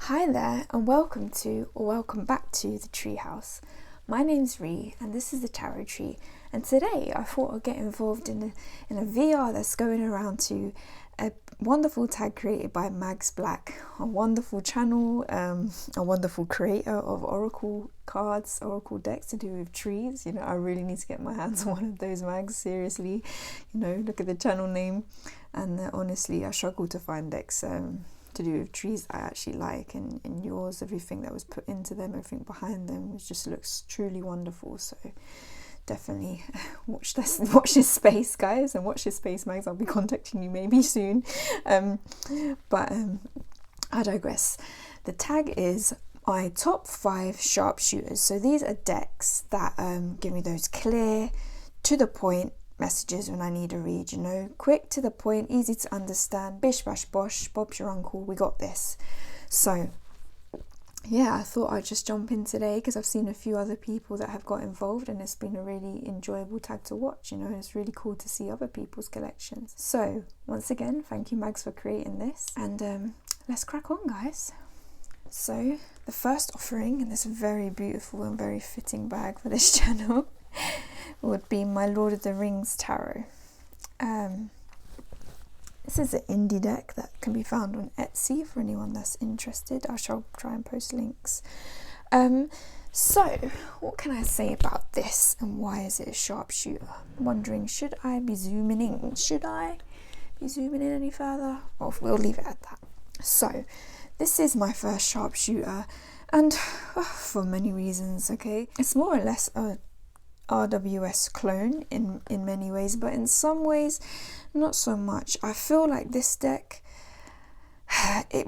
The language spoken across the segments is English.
Hi there, and welcome back to the Treehouse. My name's Ree, and this is the Tarot Tree. And today I thought I'd get involved in a VR that's going around to a wonderful tag created by Mags Black, a wonderful channel, a wonderful creator of oracle cards, oracle decks to do with trees. I really need to get my hands on one of those, Mags, seriously. Look at the channel name, and honestly I struggle to find decks to do with trees I actually like, and yours, everything that was put into them, everything behind them, it just looks truly wonderful. So definitely watch this space, guys, and watch this space, Mags. I'll be contacting you maybe soon. But I digress. The tag is my top 5 sharpshooters. So these are decks that give me those clear, to the point messages when I need a read, quick, to the point, easy to understand, bish bash bosh, Bob's your uncle, we got this. So yeah, I thought I'd just jump in today because I've seen a few other people that have got involved, and it's been a really enjoyable tag to watch. It's really cool to see other people's collections. So once again, thank you, Mags, for creating this, and let's crack on, guys. So the first offering in this very beautiful and very fitting bag for this channel would be my Lord of the Rings tarot. This is an indie deck that can be found on Etsy for anyone that's interested. I shall try and post links. So what can I say about this, and why is it a sharpshooter? I'm wondering, should I be zooming in? Should I be zooming in any further? Or we'll leave it at that. So this is my first sharpshooter, and for many reasons, okay? It's more or less a RWS clone in many ways, but in some ways not so much. I feel like this deck, where it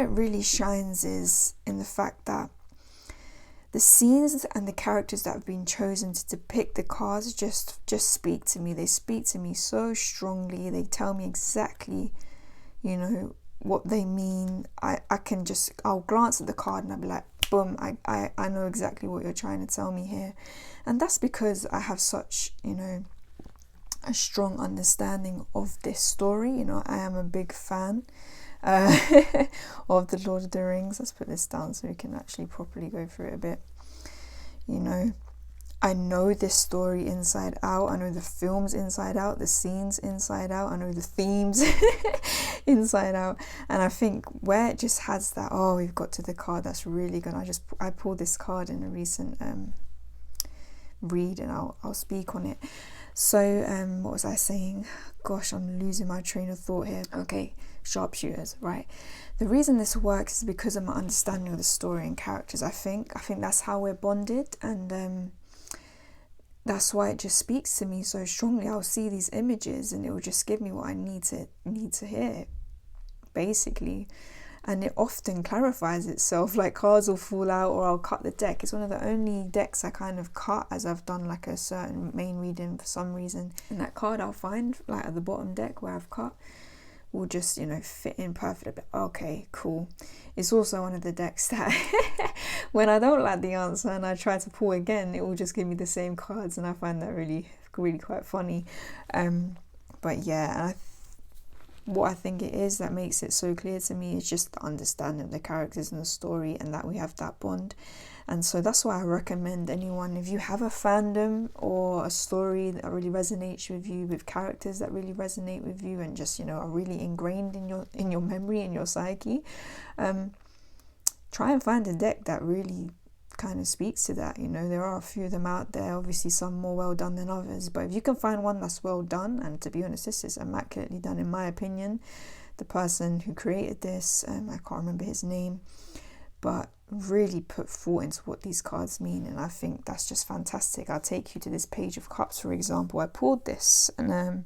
really shines is in the fact that the scenes and the characters that have been chosen to depict the cards just speak to me. They speak to me so strongly. They tell me exactly what they mean. I'll glance at the card and I'll be like, boom, I know exactly what you're trying to tell me here. And that's because I have such a strong understanding of this story. I am a big fan of the Lord of the Rings. Let's put this down so we can actually properly go through it a bit. I know this story inside out. I know the films inside out, the scenes inside out. I know the themes inside out. And I think where it just has that, we've got to the card that's really good. I pulled this card in a recent read, and I'll speak on it. So what was I saying? Gosh, I'm losing my train of thought here. Okay, sharpshooters, right. The reason this works is because of my understanding of the story and characters. I think that's how we're bonded, and that's why it just speaks to me so strongly. I'll see these images and it will just give me what I need to hear, basically. And it often clarifies itself, like cards will fall out or I'll cut the deck. It's one of the only decks I kind of cut as I've done like a certain main reading for some reason. And that card I'll find like at the bottom deck where I've cut will just fit in perfectly. Okay, cool. It's also one of the decks that when I don't like the answer and I try to pull again, it will just give me the same cards, and I find that really quite funny. But yeah, what I think it is that makes it so clear to me is just the understanding of the characters and the story, and that we have that bond. And so that's why I recommend anyone, if you have a fandom or a story that really resonates with you, with characters that really resonate with you and just are really ingrained in your memory and your psyche, try and find a deck that really kind of speaks to that. There are a few of them out there, obviously some more well done than others, but if you can find one that's well done, and to be honest, this is immaculately done in my opinion. The person who created this, I can't remember his name, but really put thought into what these cards mean, and I think that's just fantastic. I'll take you to this Page of Cups, for example. I pulled this, and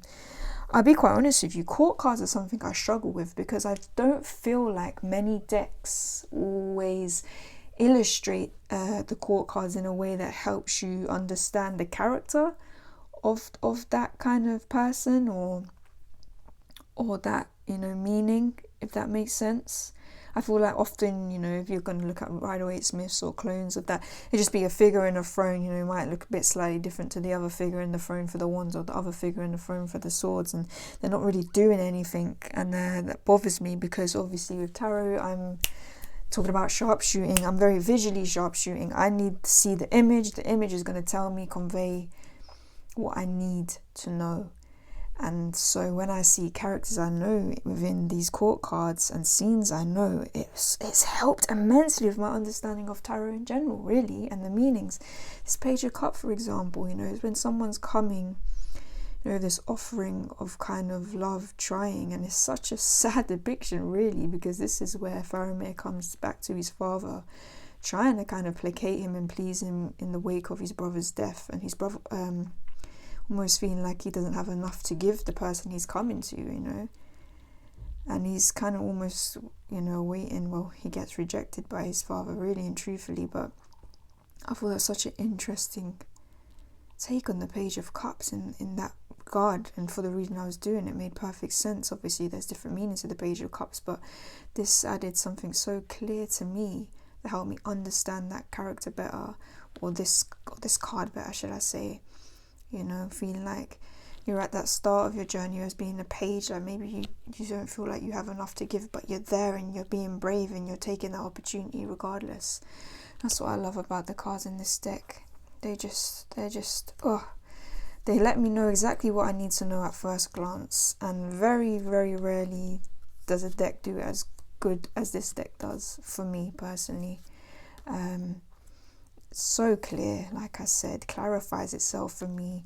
I'll be quite honest with you, court cards are something I struggle with because I don't feel like many decks always illustrate the court cards in a way that helps you understand the character of that kind of person or that meaning, if that makes sense. I feel like often, you know, if you're going to look at Rider-Waite myths or clones of that, it'd just be a figure in a throne, you know, it might look a bit slightly different to the other figure in the throne for the wands, or the other figure in the throne for the swords, and they're not really doing anything, and that bothers me, because obviously with tarot, I'm talking about sharpshooting, I'm very visually sharpshooting. I need to see the image is going to tell me, convey what I need to know. And so when I see characters I know within these court cards and scenes I know, it's helped immensely with my understanding of tarot in general, really, and the meanings. This Page of Cups, for example, you know, it's when someone's coming, you know, this offering of kind of love trying, and it's such a sad depiction, really, because this is where Faramir comes back to his father, trying to kind of placate him and please him in the wake of his brother's death, and his brother almost feeling like he doesn't have enough to give the person he's coming to, you know, and he's kind of almost, you know, waiting. Well, he gets rejected by his father, really and truthfully, but I thought that's such an interesting take on the Page of Cups in that regard, and for the reason I was doing it made perfect sense. Obviously there's different meanings to the Page of Cups, but this added something so clear to me that helped me understand that character better, or this card better, should I say. You know, feeling like you're at that start of your journey as being a page, like maybe you don't feel like you have enough to give, but you're there and you're being brave and you're taking that opportunity regardless. That's what I love about the cards in this deck. They're just they let me know exactly what I need to know at first glance, and very, very rarely does a deck do as good as this deck does for me personally. So clear, like I said, clarifies itself for me,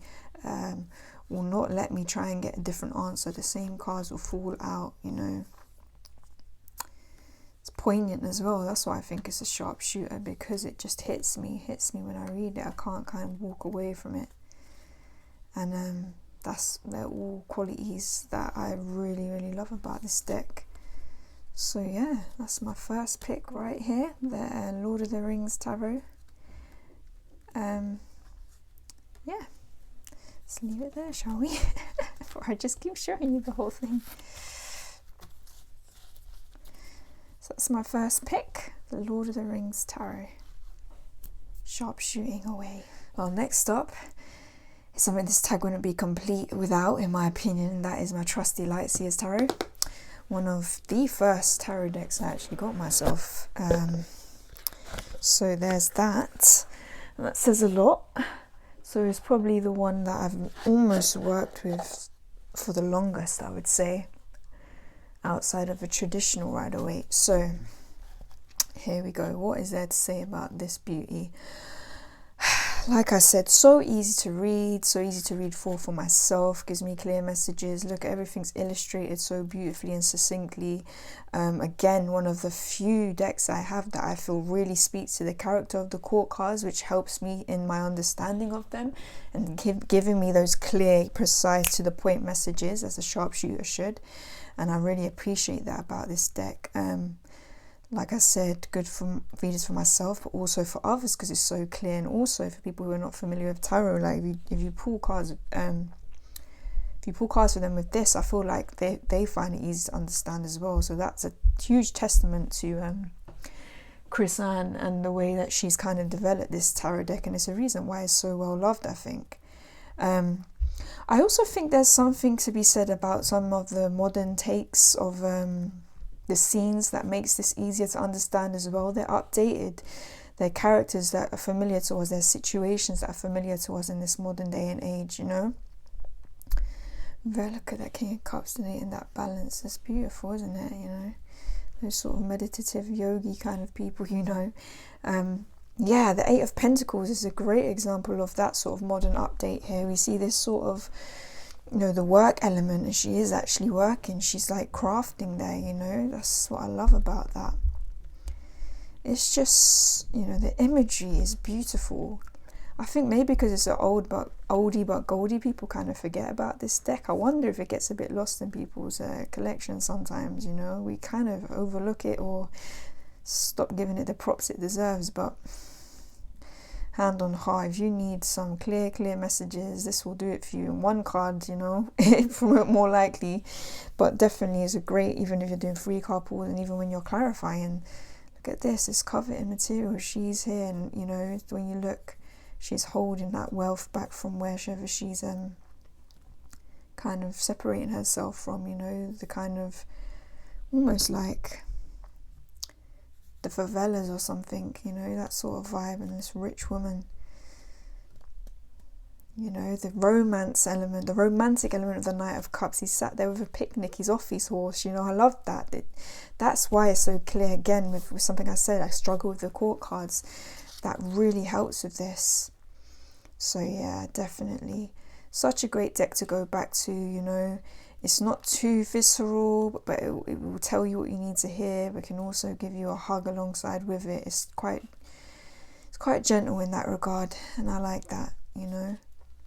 will not let me try and get a different answer. The same cards will fall out, you know. It's poignant as well. That's why I think it's a sharpshooter, because it just hits me when I read it. I can't kind of walk away from it, and they're all qualities that I really, really love about this deck. So yeah, that's my first pick right here, the Lord of the Rings Tarot. Yeah, let's leave it there, shall we? Before I just keep showing you the whole thing. So that's my first pick, the Lord of the Rings Tarot. Sharpshooting away. Well, next up is something this tag wouldn't be complete without, in my opinion, and that is my trusty Light Seers Tarot. One of the first tarot decks I actually got myself. So there's that. And that says a lot. So it's probably the one that I've almost worked with for the longest, I would say, outside of a traditional Rider-Waite. So here we go. What is there to say about this beauty? Like I said, so easy to read for myself, gives me clear messages. Look, everything's illustrated so beautifully and succinctly. Again, one of the few decks I have that I feel really speaks to the character of the court cards, which helps me in my understanding of them and giving me those clear, precise, to the point messages, as a sharpshooter should. And I really appreciate that about this deck. Like I said, good for readers, for myself, but also for others, because it's so clear, and also for people who are not familiar with tarot. Like if you pull cards, for them with this, I feel like they find it easy to understand as well. So that's a huge testament to Chris Ann and the way that she's kind of developed this tarot deck, and it's a reason why it's so well loved, I think. I also think there's something to be said about some of the modern takes of the scenes that makes this easier to understand as well. They're updated. They're characters that are familiar to us. They're situations that are familiar to us in this modern day and age, you know. Look at that King of Cups today, and that balance. It's beautiful, isn't it? You know, those sort of meditative yogi kind of people, you know. Yeah, the Eight of Pentacles is a great example of that sort of modern update here. We see this sort of, you know, the work element, and she is actually working. She's like crafting there, you know. That's what I love about that. It's just, you know, the imagery is beautiful. I think maybe because it's an oldie but goldie, people kind of forget about this deck. I wonder if it gets a bit lost in people's collection sometimes, you know. We kind of overlook it or stop giving it the props it deserves, but hand on heart, if you need some clear messages, this will do it for you in one card, you know, more likely. But definitely is a great, even if you're doing 3 card pulls, and even when you're clarifying, look at this, it's covered in material. She's here, and you know, when you look, she's holding that wealth back from wherever she's kind of separating herself from, you know, the kind of almost like the favelas or something, you know, that sort of vibe. And this rich woman, you know, the romance element, the romantic element of the Knight of Cups. He's sat there with a picnic, he's off his horse, you know. I love that. That's why it's so clear. Again, with something I said, I struggle with the court cards. That really helps with this. So yeah, definitely such a great deck to go back to, you know. It's not too visceral, but it will tell you what you need to hear, but can also give you a hug alongside with it. It's quite gentle in that regard, and I like that, you know.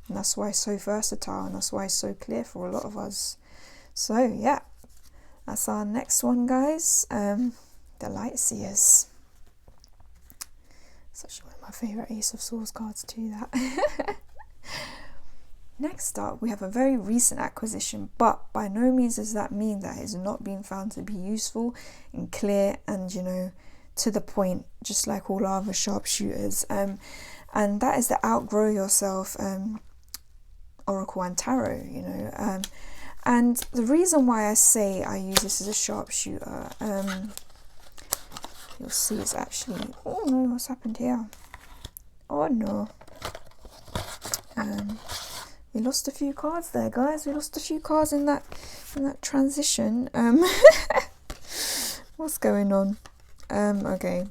And that's why it's so versatile, and that's why it's so clear for a lot of us. So yeah, that's our next one, guys. The Light Seers. It's actually one of my favourite Ace of Swords cards too, that. Next up, we have a very recent acquisition, but by no means does that mean that it's not being found to be useful and clear and, you know, to the point, just like all other sharpshooters. And that is the Outgrow Yourself Oracle and Tarot, you know. And the reason why I say I use this as a sharpshooter, you'll see it's actually, oh no, what's happened here? Oh no. We lost a few cards there, guys. We lost a few cards in that transition. What's going on? Okay,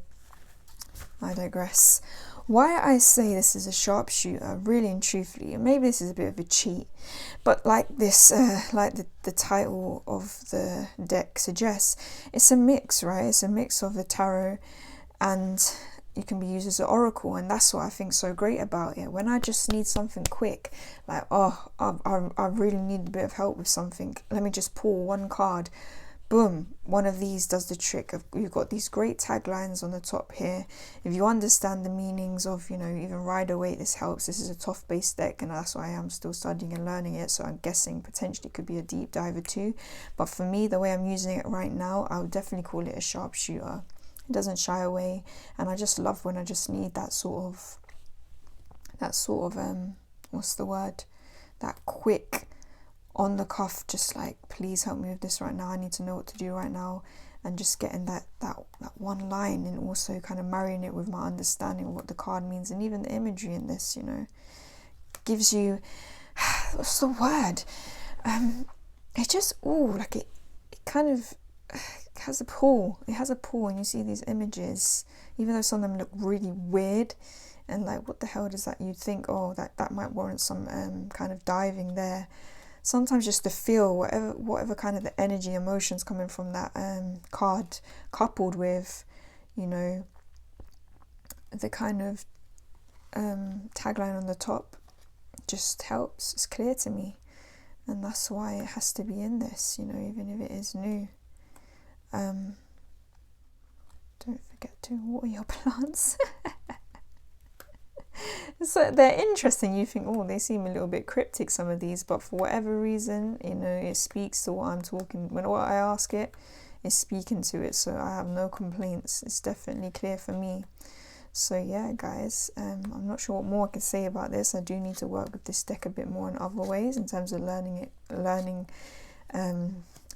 I digress. Why I say this is a sharpshooter, really and truthfully, and maybe this is a bit of a cheat, but like this, like the title of the deck suggests, it's a mix, right? It's a mix of the tarot, and it can be used as an oracle, and that's what I think so great about it. When I just need something quick, like, oh, I really need a bit of help with something, let me just pull one card, boom, one of these does the trick. You've got these great taglines on the top here. If you understand the meanings of, you know, even Waite, this helps. This is a Toth based deck, and that's why I'm still studying and learning it, so I'm guessing potentially could be a deep diver too. But for me, the way I'm using it right now, I would definitely call it a sharpshooter. It doesn't shy away, and I just love when I just need that sort of what's the word, that quick, on the cuff, just like, please help me with this right now, I need to know what to do right now, and just getting that one line, and also kind of marrying it with my understanding of what the card means, and even the imagery in this, you know, gives you, what's the word, it just, like it kind of has a pull. It has a pull, and you see these images, even though some of them look really weird and like, what the hell does that, you'd think, oh, that might warrant some kind of diving there. Sometimes just to feel whatever kind of the energy, emotions coming from that card, coupled with, you know, the kind of tagline on the top, just helps. It's clear to me, and that's why it has to be in this, you know, even if it is new. Don't forget to water your plants. So they're interesting. You think, oh, they seem a little bit cryptic, some of these, but for whatever reason, you know, it speaks to what I'm talking. When what I ask it is speaking to it, so I have no complaints. It's definitely clear for me. So yeah, guys, I'm not sure what more I can say about this. I do need to work with this deck a bit more in other ways in terms of learning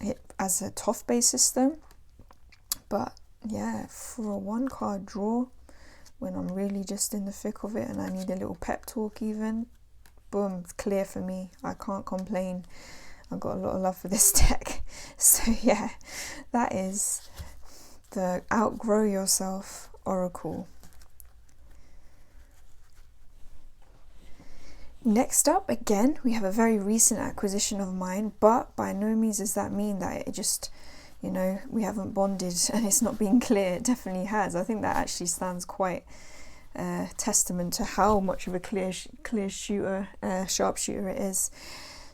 it as a Toth based system. But yeah, for a 1-card draw, when I'm really just in the thick of it and I need a little pep talk even, boom, it's clear for me. I can't complain. I've got a lot of love for this deck. So yeah, that is the Outgrow Yourself Oracle. Next up, again, we have a very recent acquisition of mine, but by no means does that mean that it just, you know, we haven't bonded and it's not being clear. It definitely has. I think that actually stands quite testament to how much of a clear shooter, sharpshooter it is.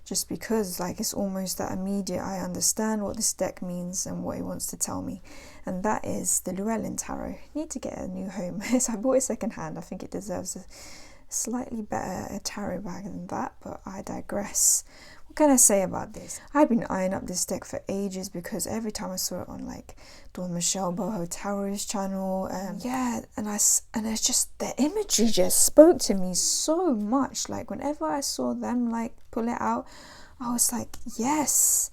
just because like it's almost that immediate, I understand what this deck means and what it wants to tell me, and that is the Llewelyn Tarot. Need to get a new home. So I bought it second hand. I think it deserves a slightly better tarot bag than that, but I digress. What can I say about this? I've been eyeing up this deck for ages because every time I saw it on like Dawn Michelle Boho Tarot's channel, and it's just the imagery just spoke to me so much. Like whenever I saw them like pull it out, I was like, yes,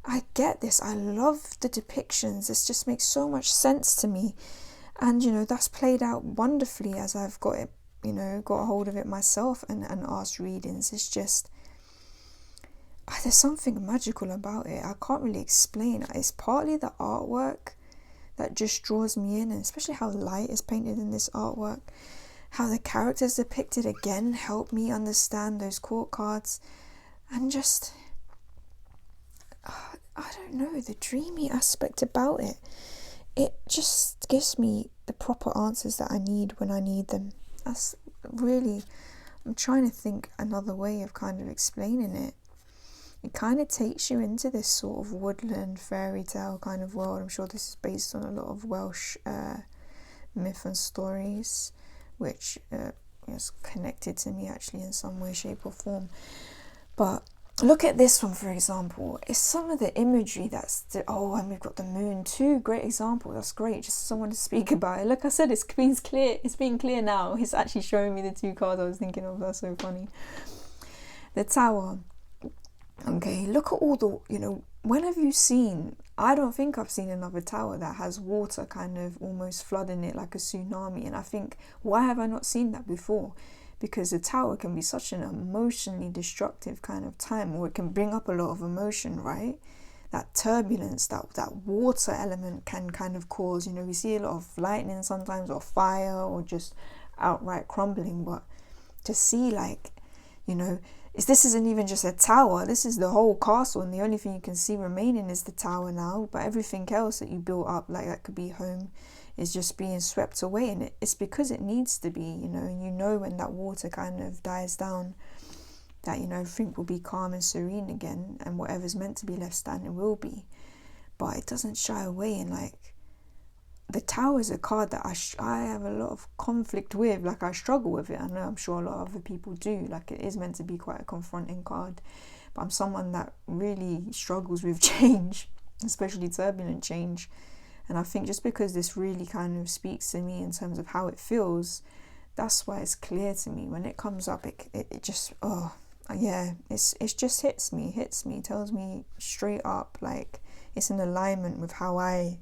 I get this. I love the depictions. This just makes so much sense to me, and you know that's played out wonderfully as I've got it, you know, got a hold of it myself and asked readings. It's just, there's something magical about it. I can't really explain. It's partly the artwork that just draws me in, and especially how light is painted in this artwork. How the characters depicted again help me understand those court cards, and just, I don't know, the dreamy aspect about it. It just gives me the proper answers that I need when I need them. That's really, I'm trying to think another way of kind of explaining it. It kind of takes you into this sort of woodland fairy tale kind of world. I'm sure this is based on a lot of Welsh myth and stories, which is connected to me actually in some way, shape or form. But look at this one, for example. It's some of the imagery and we've got the moon, two great examples. That's great, just someone to speak about it. Like I said, it's being clear now. It's actually showing me the two cards I was thinking of. That's so funny. The Tower. Okay, look at all the, you know, when have you seen, I don't think I've seen another tower that has water kind of almost flooding it like a tsunami. And I think, why have I not seen that before? Because the tower can be such an emotionally destructive kind of time, or it can bring up a lot of emotion, right? That turbulence, that water element can kind of cause, you know, we see a lot of lightning sometimes, or fire, or just outright crumbling. But to see like, you know, this isn't even just a tower, this is the whole castle, and the only thing you can see remaining is the tower now, but everything else that you built up, like that could be home, is just being swept away. And it's because it needs to be, you know, and you know when that water kind of dies down, that, you know, everything will be calm and serene again, and whatever's meant to be left standing will be. But it doesn't shy away, and like, the Tower is a card that I have a lot of conflict with. Like, I struggle with it. I know I'm sure a lot of other people do. Like, it is meant to be quite a confronting card. But I'm someone that really struggles with change, especially turbulent change. And I think just because this really kind of speaks to me in terms of how it feels, that's why it's clear to me. When it comes up, it just, oh, yeah, it just hits me, tells me straight up, like, it's in alignment with how I...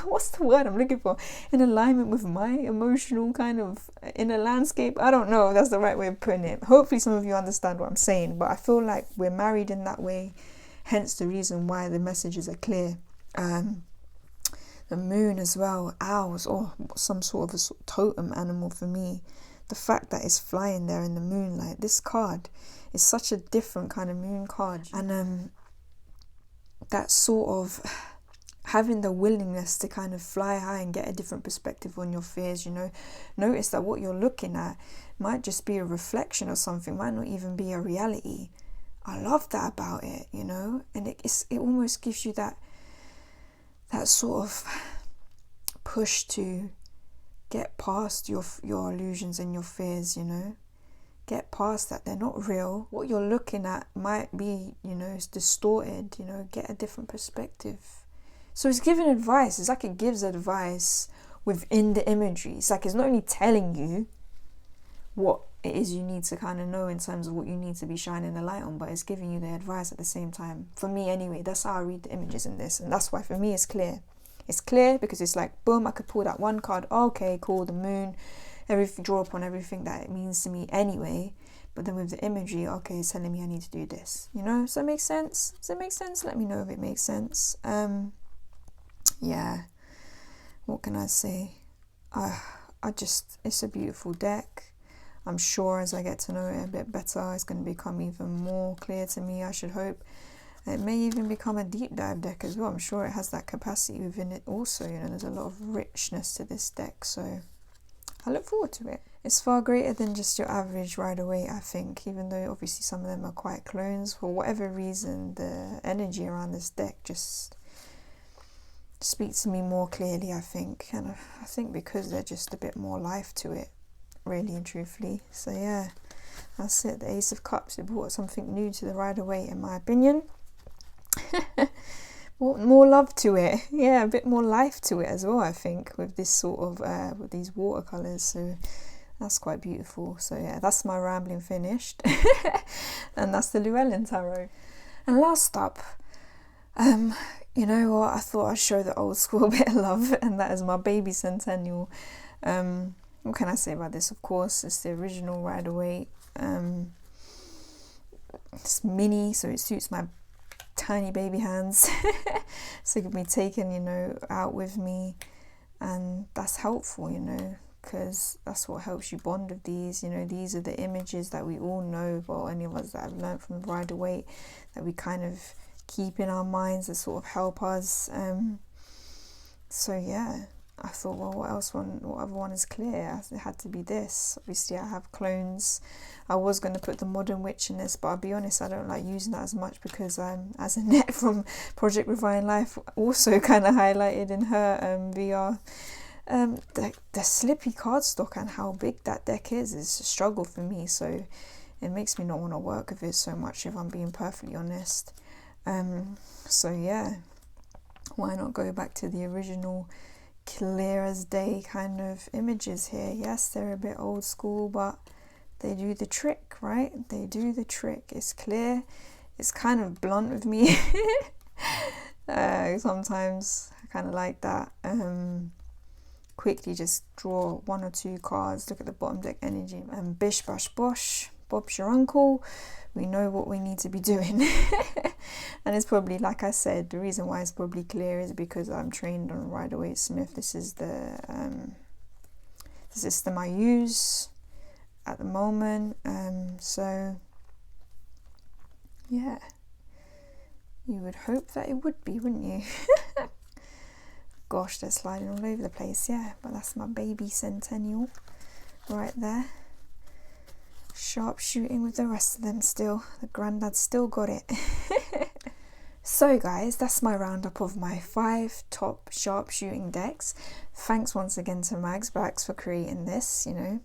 what's the word I'm looking for? In alignment with my emotional kind of inner landscape. I don't know if that's the right way of putting it. Hopefully some of you understand what I'm saying, but I feel like we're married in that way, hence the reason why the messages are clear. The moon as well, owls, or some sort of a totem animal for me. The fact that it's flying there in the moonlight, this card is such a different kind of moon card, and that sort of having the willingness to kind of fly high and get a different perspective on your fears, you know. Notice that what you're looking at might just be a reflection of something, might not even be a reality. I love that about it, you know. And it almost gives you that sort of push to get past your illusions and your fears, you know. Get past that. They're not real. What you're looking at might be, you know, it's distorted, you know. Get a different perspective. So it's giving advice. It's like it gives advice within the imagery. It's like it's not only telling you what it is you need to kind of know in terms of what you need to be shining a light on, but it's giving you the advice at the same time. For me anyway, that's how I read the images in this, and that's why for me it's clear. It's clear because it's like, boom, I could pull that one card, okay, cool, the moon, everything, draw upon everything that it means to me anyway. But then with the imagery, okay, it's telling me I need to do this. You know, does that make sense? Does it make sense? Let me know if it makes sense. Yeah, what can I say? It's a beautiful deck. I'm sure as I get to know it a bit better, it's going to become even more clear to me, I should hope. It may even become a deep dive deck as well. I'm sure it has that capacity within it also, you know, there's a lot of richness to this deck. So I look forward to it. It's far greater than just your average Rider-Waite, I think, even though obviously some of them are quite clones. For whatever reason, the energy around this deck just speaks to me more clearly, I think. And I think because there's just a bit more life to it, really and truthfully. So yeah, that's it. The Ace of Cups, it brought something new to the Rider-Waite, in my opinion. More love to it, yeah, a bit more life to it as well, I think, with this sort of with these watercolors. So that's quite beautiful. So yeah, that's my rambling finished. And that's the Llewelyn Tarot. And last up, you know what, I thought I'd show the old school a bit of love, and that is my baby Centennial. What can I say about this? Of course, it's the original Rider-Waite. It's mini, so it suits my tiny baby hands. So it can be taken, you know, out with me, and that's helpful, you know, because that's what helps you bond with these. You know, these are the images that we all know, or any of us that have learned from Rider-Waite, that we kind of keep in our minds, that sort of help us. So yeah, I thought, well, what other one is clear? It had to be this. Obviously I have clones. I was going to put the Modern Witch in this, but I'll be honest, I don't like using that as much, because as Annette from Project Refine Life also kind of highlighted in her VR, the slippy cardstock and how big that deck is a struggle for me. So it makes me not want to work with it so much, if I'm being perfectly honest. So yeah, why not go back to the original clear as day kind of images here? Yes, they're a bit old school, but they do the trick, right? They do the trick. It's clear. It's kind of blunt with me. Sometimes I kind of like that. Quickly just draw 1 or 2 cards, look at the bottom deck energy, and bish bash bosh, Bob's your uncle. We know what we need to be doing. And it's probably, like I said, the reason why it's probably clear is because I'm trained on Rider-Waite Smith. This is the system I use at the moment. So yeah, you would hope that it would be, wouldn't you? Gosh, they're sliding all over the place. Yeah, but that's my baby Centennial right there. Sharp shooting with the rest of them still. The granddad still got it. So guys, that's my roundup of my 5 top sharp shooting decks. Thanks once again to Mags Blacks for creating this. You know,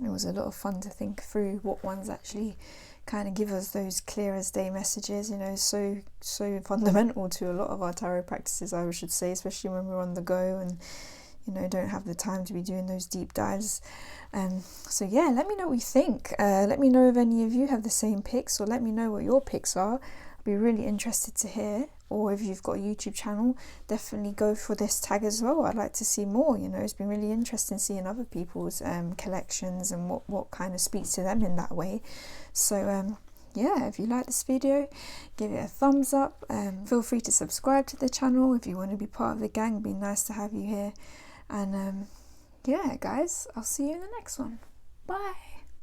it was a lot of fun to think through what ones actually kind of give us those clear as day messages. You know, so fundamental to a lot of our tarot practices, I should say, especially when we're on the go and, you know, don't have the time to be doing those deep dives. So yeah, let me know what you think. Let me know if any of you have the same picks, or let me know what your picks are. I'd be really interested to hear. Or if you've got a YouTube channel, definitely go for this tag as well. I'd like to see more. You know, it's been really interesting seeing other people's collections and what kind of speaks to them in that way. So yeah, if you like this video, give it a thumbs up. Feel free to subscribe to the channel if you want to be part of the gang. It'd be nice to have you here. And yeah, guys, I'll see you in the next one. Bye.